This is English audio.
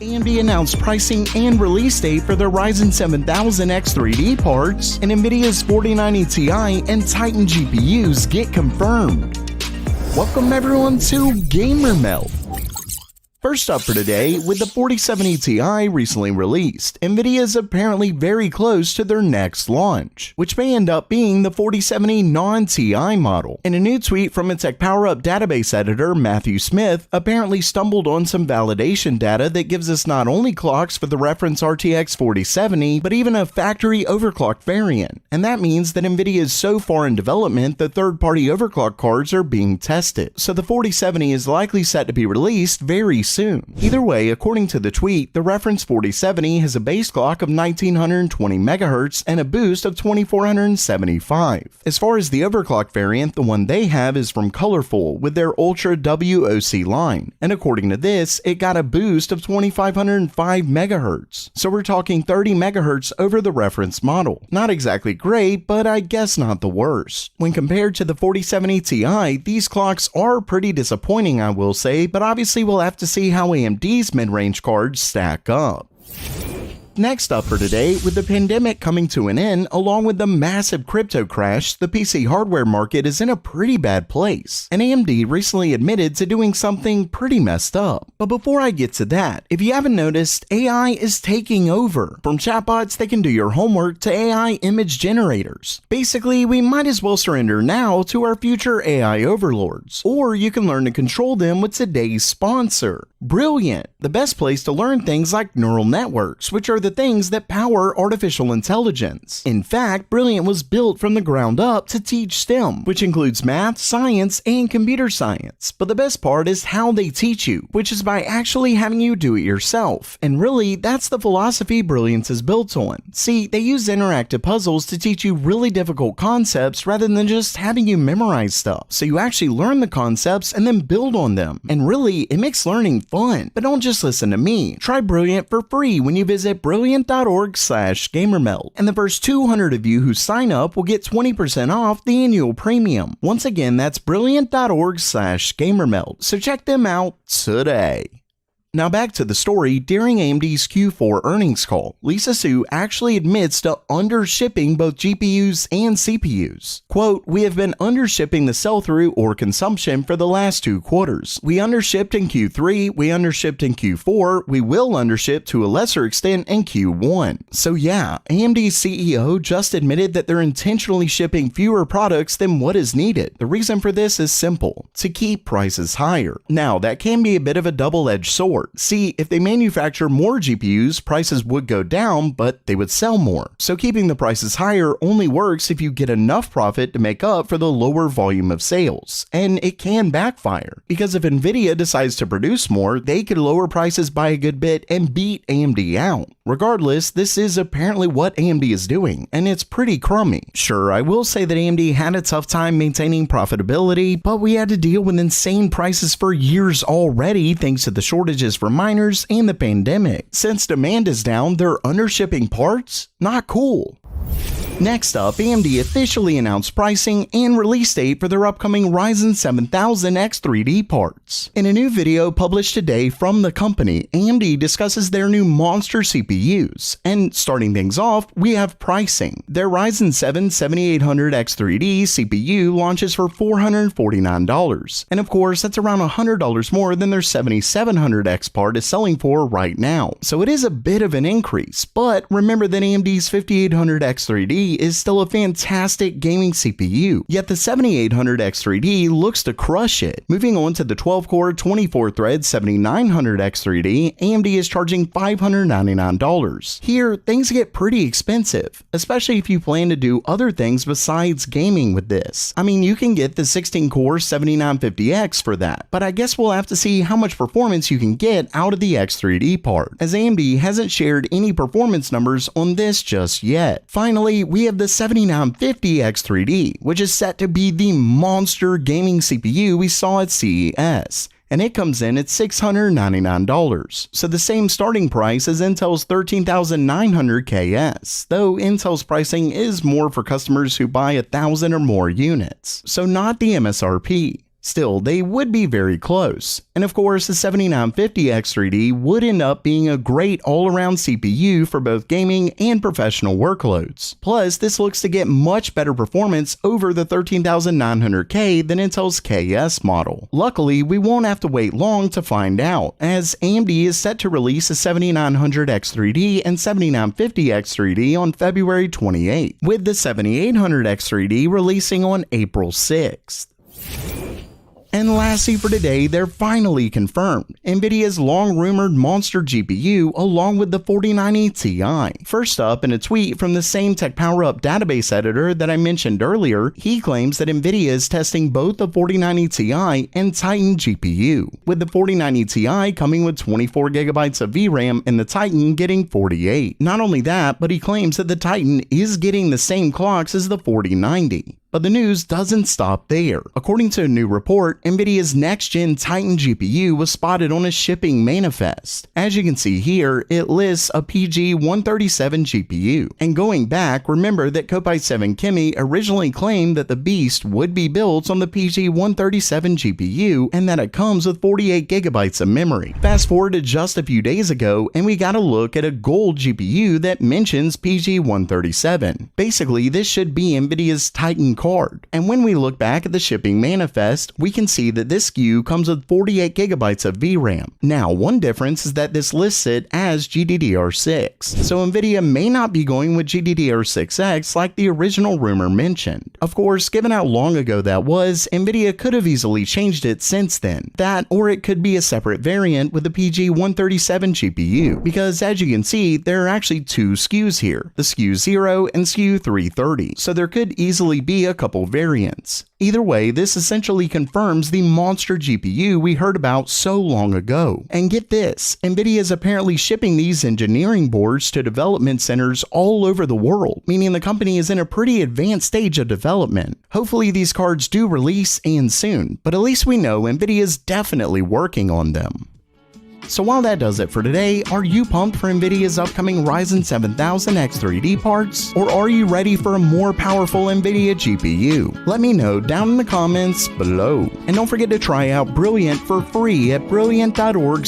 AMD announced pricing and release date for their Ryzen 7000 X3D parts, and NVIDIA's 4090 Ti and Titan GPUs get confirmed. Welcome everyone to Gamer Melt. First up for today, with the 4070 Ti recently released, NVIDIA is apparently very close to their next launch, which may end up being the 4070 non-Ti model. In a new tweet from a Tech PowerUp database editor, Matthew Smith apparently stumbled on some validation data that gives us not only clocks for the reference RTX 4070, but even a factory overclock variant. And that means that NVIDIA is so far in development that third-party overclock cards are being tested. So the 4070 is likely set to be released very soon. Either way, according to the tweet, the reference 4070 has a base clock of 1920 MHz and a boost of 2475. As far as the overclock variant, the one they have is from Colorful with their Ultra WOC line, and according to this, it got a boost of 2505 MHz. So we're talking 30 MHz over the reference model. Not exactly great, but I guess not the worst. When compared to the 4070 Ti, these clocks are pretty disappointing, I will say, but obviously we'll have to see how AMD's mid-range cards stack up. Next up for today, with the pandemic coming to an end, along with the massive crypto crash, the PC hardware market is in a pretty bad place, and AMD recently admitted to doing something pretty messed up. But before I get to that, if you haven't noticed, AI is taking over. From chatbots that can do your homework to AI image generators. Basically, we might as well surrender now to our future AI overlords, or you can learn to control them with today's sponsor, Brilliant, the best place to learn things like neural networks, which are the things that power artificial intelligence. In fact, Brilliant was built from the ground up to teach STEM, which includes math, science, and computer science. But the best part is how they teach you, which is by actually having you do it yourself. And really, that's the philosophy Brilliant is built on. See, they use interactive puzzles to teach you really difficult concepts rather than just having you memorize stuff. So you actually learn the concepts and then build on them. And really, it makes learning fun. But don't just listen to me. Try Brilliant for free when you visit brilliant.org/gamermelt. And the first 200 of you who sign up will get 20% off the annual premium. Once again, that's brilliant.org/gamermelt. So check them out today. Now back to the story. During AMD's Q4 earnings call, Lisa Su actually admits to undershipping both GPUs and CPUs. Quote, "We have been undershipping the sell-through or consumption for the last 2 quarters. We undershipped in Q3, we undershipped in Q4, we will undership to a lesser extent in Q1. So yeah, AMD's CEO just admitted that they're intentionally shipping fewer products than what is needed. The reason for this is simple: to keep prices higher. Now, that can be a bit of a double-edged sword. See, if they manufacture more GPUs, prices would go down, but they would sell more. So keeping the prices higher only works if you get enough profit to make up for the lower volume of sales. And it can backfire, because if NVIDIA decides to produce more, they could lower prices by a good bit and beat AMD out. Regardless, this is apparently what AMD is doing, and it's pretty crummy. Sure, I will say that AMD had a tough time maintaining profitability, but we had to deal with insane prices for years already thanks to the shortages for miners and the pandemic. Since demand is down, they're undershipping parts? Not cool. Next up, AMD officially announced pricing and release date for their upcoming Ryzen 7000 X3D parts. In a new video published today from the company, AMD discusses their new monster CPUs. And starting things off, we have pricing. Their Ryzen 7 7800 X3D CPU launches for $449. And of course, that's around $100 more than their 7700X part is selling for right now. So it is a bit of an increase, but remember that AMD's 5800 X3D is still a fantastic gaming CPU, yet the 7800 X3D looks to crush it. Moving on to the 12-core, 24-thread 7900 X3D, AMD is charging $599. Here, things get pretty expensive, especially if you plan to do other things besides gaming with this. I mean, you can get the 16-core 7950X for that, but I guess we'll have to see how much performance you can get out of the X3D part, as AMD hasn't shared any performance numbers on this just yet. Finally, we have the 7950 X3D, which is set to be the monster gaming CPU we saw at CES. And it comes in at $699, so the same starting price as Intel's 13900 KS, though Intel's pricing is more for customers who buy 1,000 or more units, so not the MSRP. Still, they would be very close. And of course, the 7950X3D would end up being a great all-around CPU for both gaming and professional workloads. Plus, this looks to get much better performance over the 13900K than Intel's KS model. Luckily, we won't have to wait long to find out, as AMD is set to release a 7900X3D and 7950X3D on February 28th, with the 7800X3D releasing on April 6th. And lastly for today, they're finally confirmed. NVIDIA's long-rumored monster GPU along with the 4090 Ti. First up, in a tweet from the same TechPowerUp database editor that I mentioned earlier, he claims that NVIDIA is testing both the 4090 Ti and Titan GPU, with the 4090 Ti coming with 24GB of VRAM and the Titan getting 48. Not only that, but he claims that the Titan is getting the same clocks as the 4090. But the news doesn't stop there. According to a new report, NVIDIA's next-gen Titan GPU was spotted on a shipping manifest. As you can see here, it lists a PG-137 GPU. And going back, remember that Kopite7 Kimi originally claimed that the beast would be built on the PG-137 GPU and that it comes with 48GB of memory. Fast forward to just a few days ago, and we got a look at a gold GPU that mentions PG-137. Basically, this should be NVIDIA's Titan card. And when we look back at the shipping manifest, we can see that this SKU comes with 48GB of VRAM. Now, one difference is that this lists it as GDDR6, so NVIDIA may not be going with GDDR6X like the original rumor mentioned. Of course, given how long ago that was, NVIDIA could have easily changed it since then. That, or it could be a separate variant with the PG-137 GPU, because as you can see, there are actually two SKUs here, the SKU 0 and SKU 330, so there could easily be a couple variants. Either way, this essentially confirms the monster GPU we heard about so long ago. And get this, NVIDIA is apparently shipping these engineering boards to development centers all over the world, meaning the company is in a pretty advanced stage of development. Hopefully these cards do release and soon, but at least we know NVIDIA is definitely working on them. So while that does it for today, are you pumped for NVIDIA's upcoming Ryzen 7000 X3D parts? Or are you ready for a more powerful NVIDIA GPU? Let me know down in the comments below. And don't forget to try out Brilliant for free at brilliant.org/.